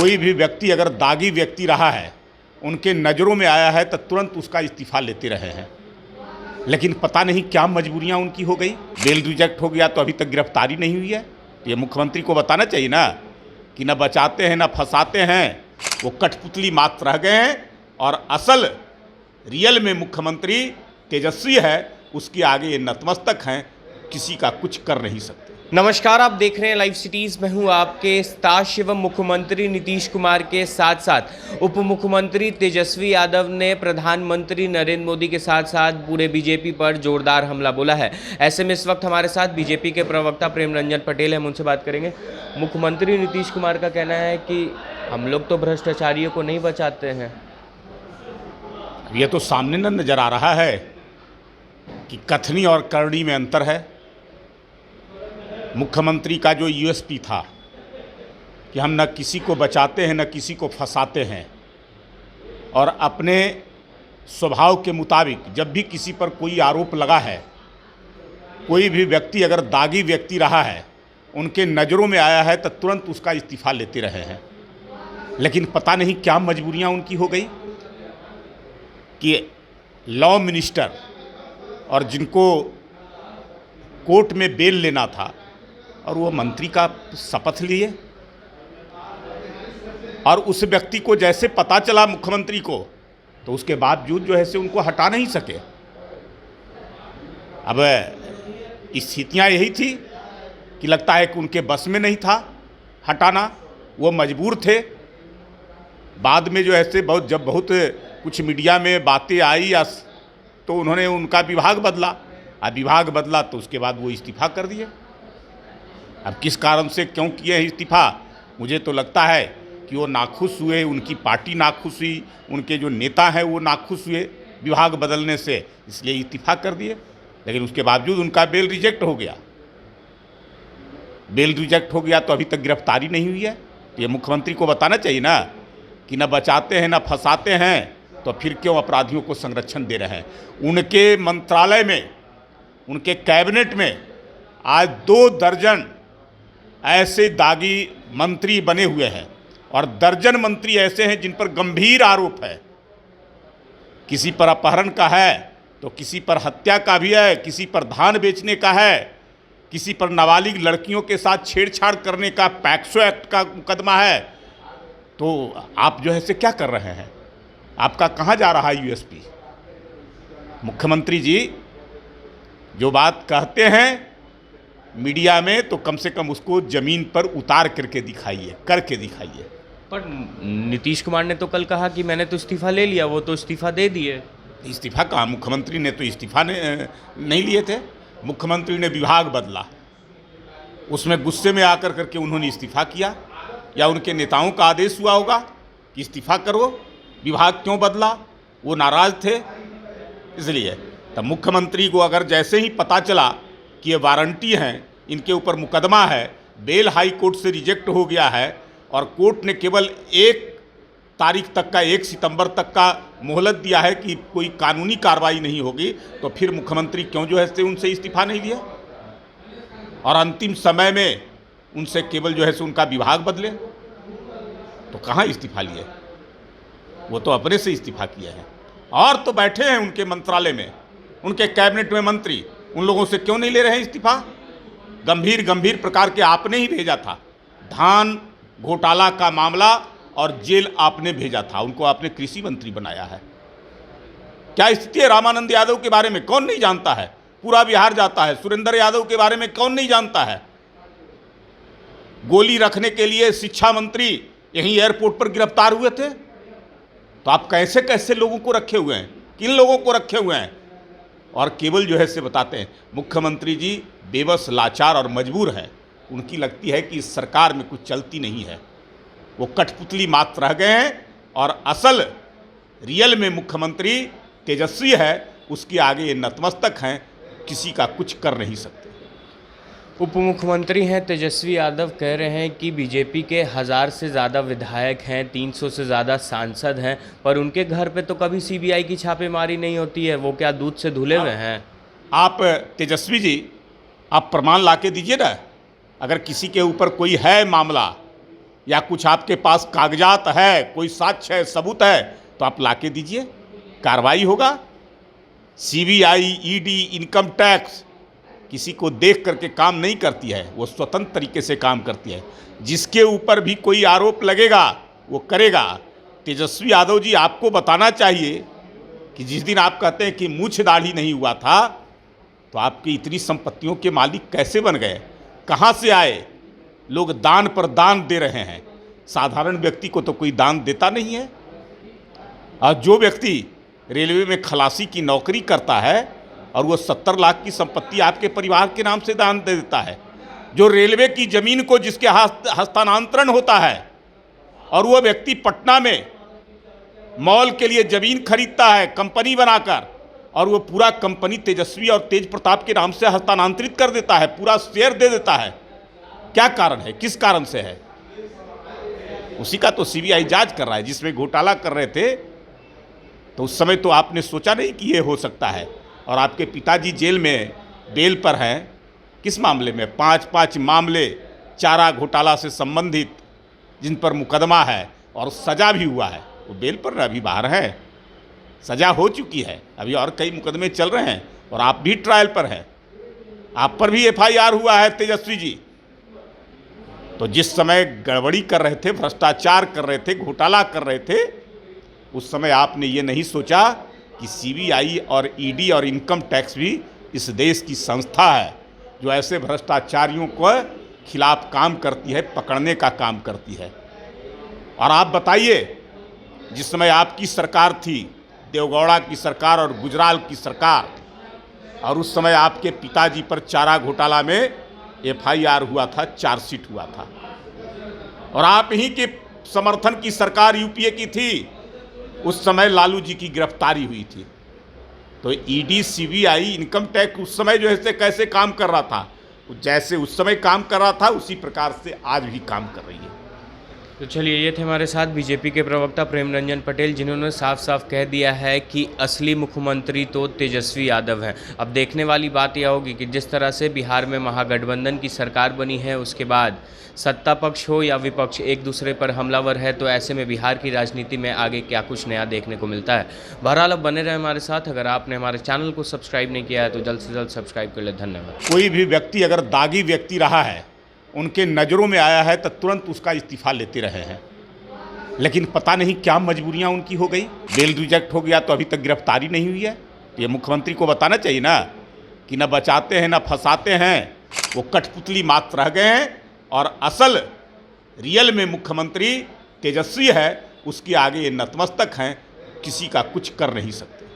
कोई भी व्यक्ति अगर दागी व्यक्ति रहा है, उनके नज़रों में आया है तो तुरंत उसका इस्तीफा लेते रहे हैं। लेकिन पता नहीं क्या मजबूरियां उनकी हो गई, बेल रिजेक्ट हो गया तो अभी तक गिरफ्तारी नहीं हुई है। तो ये मुख्यमंत्री को बताना चाहिए ना कि न बचाते हैं न फंसाते हैं, वो कठपुतली मात्र रह गए हैं और असल रियल में मुख्यमंत्री तेजस्वी है, उसके आगे ये नतमस्तक हैं, किसी का कुछ कर नहीं सकते। नमस्कार, आप देख रहे हैं लाइव सिटीज़। मैं हूं आपके स्टार एवं मुख्यमंत्री नीतीश कुमार के साथ साथ उप मुख्यमंत्री तेजस्वी यादव ने प्रधानमंत्री नरेंद्र मोदी के साथ साथ पूरे बीजेपी पर जोरदार हमला बोला है। ऐसे में इस वक्त हमारे साथ बीजेपी के प्रवक्ता प्रेम रंजन पटेल हैं, हम उनसे बात करेंगे। मुख्यमंत्री नीतीश कुमार का कहना है कि हम लोग तो भ्रष्टाचारियों को नहीं बचाते हैं। ये तो सामने न नजर आ रहा है कि कथनी और करनी में अंतर है। मुख्यमंत्री का जो यूएसपी था कि हम न किसी को बचाते हैं न किसी को फंसाते हैं, और अपने स्वभाव के मुताबिक जब भी किसी पर कोई आरोप लगा है, कोई भी व्यक्ति अगर दागी व्यक्ति रहा है, उनके नज़रों में आया है तो तुरंत उसका इस्तीफा लेते रहे हैं। लेकिन पता नहीं क्या मजबूरियां उनकी हो गई कि लॉ मिनिस्टर और जिनको कोर्ट में बेल लेना था और वो मंत्री का शपथ लिए, और उस व्यक्ति को जैसे पता चला मुख्यमंत्री को, तो उसके बावजूद जो है से उनको हटा नहीं सके। अब स्थितियाँ यही थी कि लगता है कि उनके बस में नहीं था हटाना, वो मजबूर थे। बाद में जो है से जब बहुत कुछ मीडिया में बातें आई तो उन्होंने उनका विभाग बदला। अब विभाग बदला तो उसके बाद वो इस्तीफा कर दिए। अब किस कारण से क्यों किए हैं इस्तीफा, मुझे तो लगता है कि वो नाखुश हुए, उनकी पार्टी नाखुश हुई, उनके जो नेता हैं वो नाखुश हुए विभाग बदलने से, इसलिए इस्तीफा कर दिए। लेकिन उसके बावजूद उनका बेल रिजेक्ट हो गया। बेल रिजेक्ट हो गया तो अभी तक गिरफ्तारी नहीं हुई है। तो ये मुख्यमंत्री को बताना चाहिए ना कि न बचाते हैं न फंसाते हैं, तो फिर क्यों अपराधियों को संरक्षण दे रहे हैं। उनके मंत्रालय में, उनके कैबिनेट में आज 2 दर्जन ऐसे दागी मंत्री बने हुए हैं, और दर्जन मंत्री ऐसे हैं जिन पर गंभीर आरोप है। किसी पर अपहरण का है तो किसी पर हत्या का भी है, किसी पर धान बेचने का है, किसी पर नाबालिग लड़कियों के साथ छेड़छाड़ करने का पैक्सो एक्ट का मुकदमा है। तो आप जो है से क्या कर रहे हैं, आपका कहाँ जा रहा है यूएसपी। मुख्यमंत्री जी जो बात कहते हैं मीडिया में, तो कम से कम उसको ज़मीन पर उतार करके दिखाइए, करके दिखाइए। पर नीतीश कुमार ने तो कल कहा कि मैंने तो इस्तीफा ले लिया, वो तो इस्तीफा दे दिए। इस्तीफा कहाँ, मुख्यमंत्री ने तो इस्तीफा नहीं लिए थे। मुख्यमंत्री ने विभाग बदला, उसमें गुस्से में आकर करके उन्होंने इस्तीफा किया, या उनके नेताओं का आदेश हुआ होगा कि इस्तीफा करो। विभाग क्यों बदला, वो नाराज़ थे इसलिए। तब मुख्यमंत्री को अगर जैसे ही पता चला कि ये वारंटी हैं, इनके ऊपर मुकदमा है, बेल हाई कोर्ट से रिजेक्ट हो गया है और कोर्ट ने केवल 1 तारीख तक का, 1 सितंबर तक का मोहलत दिया है कि कोई कानूनी कार्रवाई नहीं होगी, तो फिर मुख्यमंत्री क्यों जो है से उनसे इस्तीफा नहीं लिया और अंतिम समय में उनसे केवल जो है से उनका विभाग बदले। तो कहाँ इस्तीफा लिए, वो तो अपने से इस्तीफा किए हैं। और तो बैठे हैं उनके मंत्रालय में, उनके कैबिनेट में मंत्री, उन लोगों से क्यों नहीं ले रहे हैं इस्तीफा। गंभीर प्रकार के आपने ही भेजा था, धान घोटाला का मामला और जेल आपने भेजा था, उनको आपने कृषि मंत्री बनाया है। क्या स्थिति है रामानंद यादव के बारे में कौन नहीं जानता है, पूरा बिहार जाता है। सुरेंद्र यादव के बारे में कौन नहीं जानता है। गोली रखने के लिए शिक्षा मंत्री यहीं एयरपोर्ट पर गिरफ्तार हुए थे। तो आप कैसे कैसे लोगों को रखे हुए हैं, किन लोगों को रखे हुए हैं, और केवल जो है से बताते हैं। मुख्यमंत्री जी बेबस, लाचार और मजबूर हैं। उनकी लगती है कि इस सरकार में कुछ चलती नहीं है, वो कठपुतली मात्र रह गए हैं, और असल रियल में मुख्यमंत्री तेजस्वी है, उसके आगे ये नतमस्तक हैं, किसी का कुछ कर नहीं सकते। उप मुख्यमंत्री हैं तेजस्वी यादव, कह रहे हैं कि बीजेपी के 1000 से ज़्यादा विधायक हैं, 300 से ज़्यादा सांसद हैं, पर उनके घर पे तो कभी सीबीआई की छापेमारी नहीं होती है। वो क्या दूध से धुले हुए हैं। आप तेजस्वी जी, आप प्रमाण ला के दीजिए ना। अगर किसी के ऊपर कोई है मामला या कुछ आपके पास कागजात है, कोई साक्ष्य है, सबूत है, तो आप लाके दीजिए, कार्रवाई होगा। सीबीआई, ईडी, इनकम टैक्स किसी को देख करके काम नहीं करती है, वो स्वतंत्र तरीके से काम करती है। जिसके ऊपर भी कोई आरोप लगेगा वो करेगा। तेजस्वी यादव जी, आपको बताना चाहिए कि जिस दिन आप कहते हैं कि मूछ दाढ़ी नहीं हुआ था, तो आपकी इतनी संपत्तियों के मालिक कैसे बन गए, कहाँ से आए? लोग दान पर दान दे रहे हैं, साधारण व्यक्ति को तो कोई दान देता नहीं है। और जो व्यक्ति रेलवे में खलासी की नौकरी करता है और वो 70 लाख की संपत्ति आपके परिवार के नाम से दान दे देता है, जो रेलवे की ज़मीन को जिसके हस्तांतरण होता है और वो व्यक्ति पटना में मॉल के लिए ज़मीन खरीदता है कंपनी बनाकर, और वो पूरा कंपनी तेजस्वी और तेज प्रताप के नाम से हस्तांतरित कर देता है, पूरा शेयर दे देता है। क्या कारण है, किस कारण से है? उसी का तो सीबीआई जांच कर रहा है। जिसमें घोटाला कर रहे थे तो उस समय तो आपने सोचा नहीं कि ये हो सकता है। और आपके पिताजी जेल में बेल पर हैं, किस मामले में? 5 मामले चारा घोटाला से संबंधित जिन पर मुकदमा है और सज़ा भी हुआ है, वो बेल पर अभी बाहर हैं, सज़ा हो चुकी है। अभी और कई मुकदमे चल रहे हैं और आप भी ट्रायल पर हैं, आप पर भी एफआईआर हुआ है तेजस्वी जी। तो जिस समय गड़बड़ी कर रहे थे, भ्रष्टाचार कर रहे थे, घोटाला कर रहे थे, उस समय आपने ये नहीं सोचा कि सीबीआई और ईडी और इनकम टैक्स भी इस देश की संस्था है जो ऐसे भ्रष्टाचारियों को खिलाफ काम करती है, पकड़ने का काम करती है। और आप बताइए, जिस समय आपकी सरकार थी, देवगौड़ा की सरकार और गुजराल की सरकार, और उस समय आपके पिताजी पर चारा घोटाला में एफआईआर हुआ था, चार्जशीट हुआ था, और आप ही के समर्थन की सरकार यूपीए की थी। उस समय लालू जी की गिरफ्तारी हुई थी। तो ईडी, सीबीआई, इनकम टैक्स उस समय जो है कैसे काम कर रहा था, जैसे उस समय काम कर रहा था उसी प्रकार से आज भी काम कर रही है। तो चलिए, ये थे हमारे साथ बीजेपी के प्रवक्ता प्रेम रंजन पटेल, जिन्होंने साफ साफ कह दिया है कि असली मुख्यमंत्री तो तेजस्वी यादव हैं। अब देखने वाली बात यह होगी कि जिस तरह से बिहार में महागठबंधन की सरकार बनी है, उसके बाद सत्ता पक्ष हो या विपक्ष एक दूसरे पर हमलावर है, तो ऐसे में बिहार की राजनीति में आगे क्या कुछ नया देखने को मिलता है। बहरहाल अब बने रहे हमारे साथ। अगर आपने हमारे चैनल को सब्सक्राइब नहीं किया है तो जल्द से जल्द सब्सक्राइब कर ले। धन्यवाद। कोई भी व्यक्ति अगर दागी व्यक्ति रहा है, उनके नज़रों में आया है, तो तुरंत उसका इस्तीफा लेते रहे हैं। लेकिन पता नहीं क्या मजबूरियां उनकी हो गई, बेल रिजेक्ट हो गया तो अभी तक गिरफ्तारी नहीं हुई है। ये मुख्यमंत्री को बताना चाहिए ना कि न बचाते हैं न फंसाते हैं, वो कठपुतली मात्र रह गए हैं। और असल रियल में मुख्यमंत्री तेजस्वी है, उसके आगे ये नतमस्तक हैं, किसी का कुछ कर नहीं सकते।